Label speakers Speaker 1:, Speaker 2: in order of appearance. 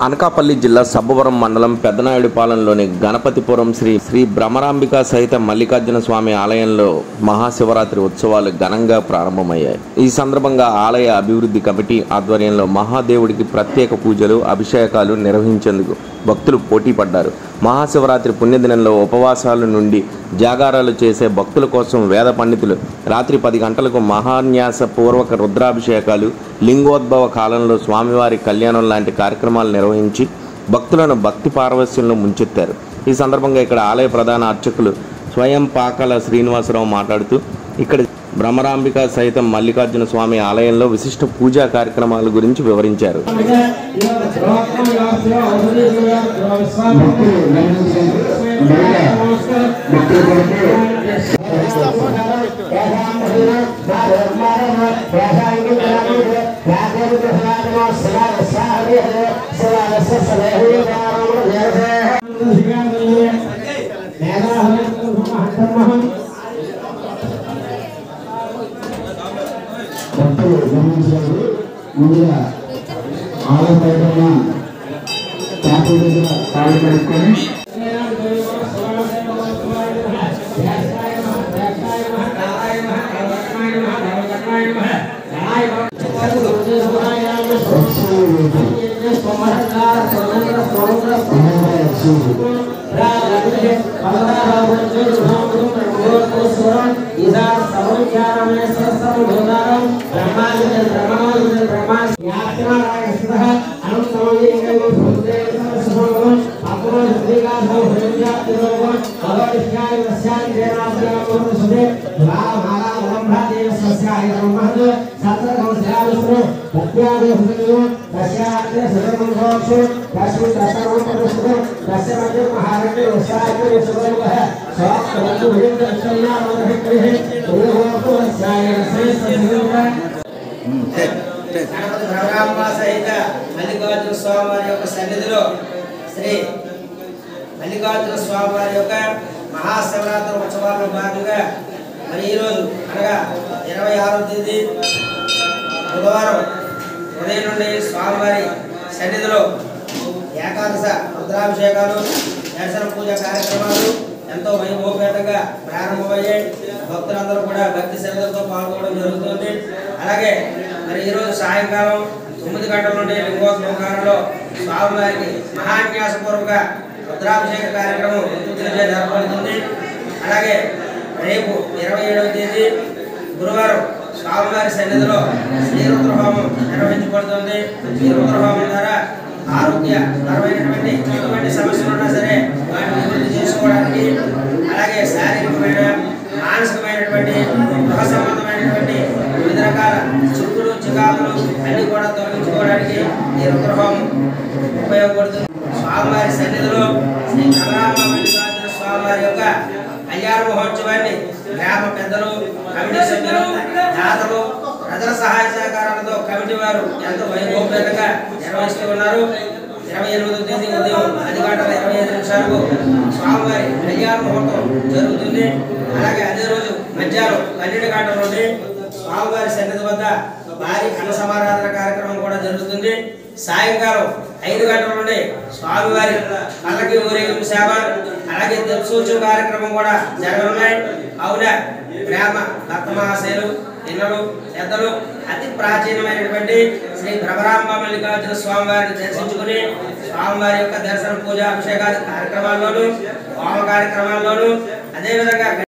Speaker 1: అనకాపల్లి జిల్లా సబ్బవరం మండలం పెద్దనాయుడుపాలెంలోని గణపతిపురం శ్రీ భ్రమరాంబిక సహిత మల్లికార్జున స్వామి ఆలయంలో మహాశివరాత్రి ఉత్సవాలు ఘనంగా ప్రారంభమయ్యాయి. ఈ సందర్భంగా ఆలయ అభివృద్ధి కమిటీ ఆధ్వర్యంలో మహాదేవుడికి ప్రత్యేక పూజలు, అభిషేకాలు నిర్వహించేందుకు భక్తులు పోటీ పడ్డారు. మహాశివరాత్రి పుణ్యదినంలో ఉపవాసాల నుండి జాగారాలు చేసే భక్తుల కోసం వేద పండితులు రాత్రి 10 గంటలకు మహాన్యాస పూర్వక రుద్రాభిషేకాలు, లింగోద్భవ కాలంలో స్వామివారి కళ్యాణం లాంటి కార్యక్రమాలు నిర్వహించి భక్తులను భక్తి పారవస్యంలో ముంచెత్తారు. ఈ సందర్భంగా ఇక్కడ ఆలయ ప్రధాన అర్చకులు స్వయం పాకల శ్రీనివాసరావు మాట్లాడుతూ ఇక్కడ భ్రమరాంబిక సహిత మల్లికార్జున స్వామి ఆలయంలో విశిష్ట పూజా కార్యక్రమాల గురించి వివరించారు.
Speaker 2: ముందుగా ఆలయ బయట ట్యాపు దగ్గర కాళ్ళు కడుక్కొని
Speaker 3: మల్లికార్జున స్వామి వారి యొక్క సన్నిధిలో శ్రీ మల్లికార్జున స్వామి వారి యొక్క మహాశివరాత్రి ఉత్సవాల్లో భాగంగా మరి ఈరోజు అనగా 26వ తేదీ బుధవారం ఉదయం నుండి స్వామివారి సన్నిధిలో ఏకాదశ రుద్రాభిషేకాలు, దర్శన పూజ కార్యక్రమాలు ఎంతో వైభవపేతంగా ప్రారంభమయ్యాయి. భక్తులందరూ కూడా భక్తి శ్రద్ధలతో పాల్గొనడం జరుగుతుంది. అలాగే మరి ఈరోజు సాయంకాలం 9 గంటల నుండి లింగోద్భవ కాలంలో స్వామివారికి మహాన్యాసపూర్వక రుద్రాభిషేక కార్యక్రమం జరపబడుతుంది. అలాగే రేపు 27వ తేదీ గురువారం స్వామివారి సన్నిధిలో శ్రీరుద్రహోమం నిర్వహించబడుతుంది. ఈ రుద్రహోమం ద్వారా ఆరోగ్యపరమైనటువంటి ఎటువంటి సమస్యలు ఉన్నా సరే వాటిని అభివృద్ధి చేసుకోవడానికి, అలాగే శారీరకమైన, మానసికమైనటువంటి, గృహ సంబంధమైనటువంటి వివిధ రకాల చిక్కులు, చికాకులు అన్ని కూడా తొలగించుకోవడానికి ఈ రుద్రహోమం ఉపయోగపడుతుంది. స్వామివారి సన్నిధిలో శ్రీ భ్రమరాంబిక మల్లికార్జున స్వామివారి యొక్క కళ్యాణ మహోత్సవాన్ని గ్రామ పెద్దలు, కమిటీ సభ్యులు, దాతలు, ప్రజల సహాయ సహకారాలతో కమిటీ వారు ఎంతో వైభవపేతంగా నిర్వహిస్తూ ఉన్నారు. 28వ తేదీ ఉదయం 10:25 స్వామివారి కళ్యాణ ముహూర్తం జరుగుతుంది. అలాగే అదే రోజు మధ్యాహ్నం 12 గంటల నుండి స్వామివారి సన్నిధి వద్ద భారీ అన్న సమారాధన కార్యక్రమం కూడా జరుగుతుంది. సాయంకాలం 5 గంటల నుండి స్వామివారి పల్లకి ఊరేగింపు సేవ, అలాగే తెప్సూచు కార్యక్రమం కూడా జరగనున్నాయి. అవున గ్రామ భక్త మహాశయులు, పిల్లలు, పెద్దలు అతి ప్రాచీనమైనటువంటి శ్రీ భ్రమరాంబ మల్లికార్జున స్వామివారిని దర్శించుకుని స్వామివారి యొక్క దర్శన పూజ, అభిషేకాది కార్యక్రమాల్లోనూ, హోమ కార్యక్రమాల్లోనూ అదేవిధంగా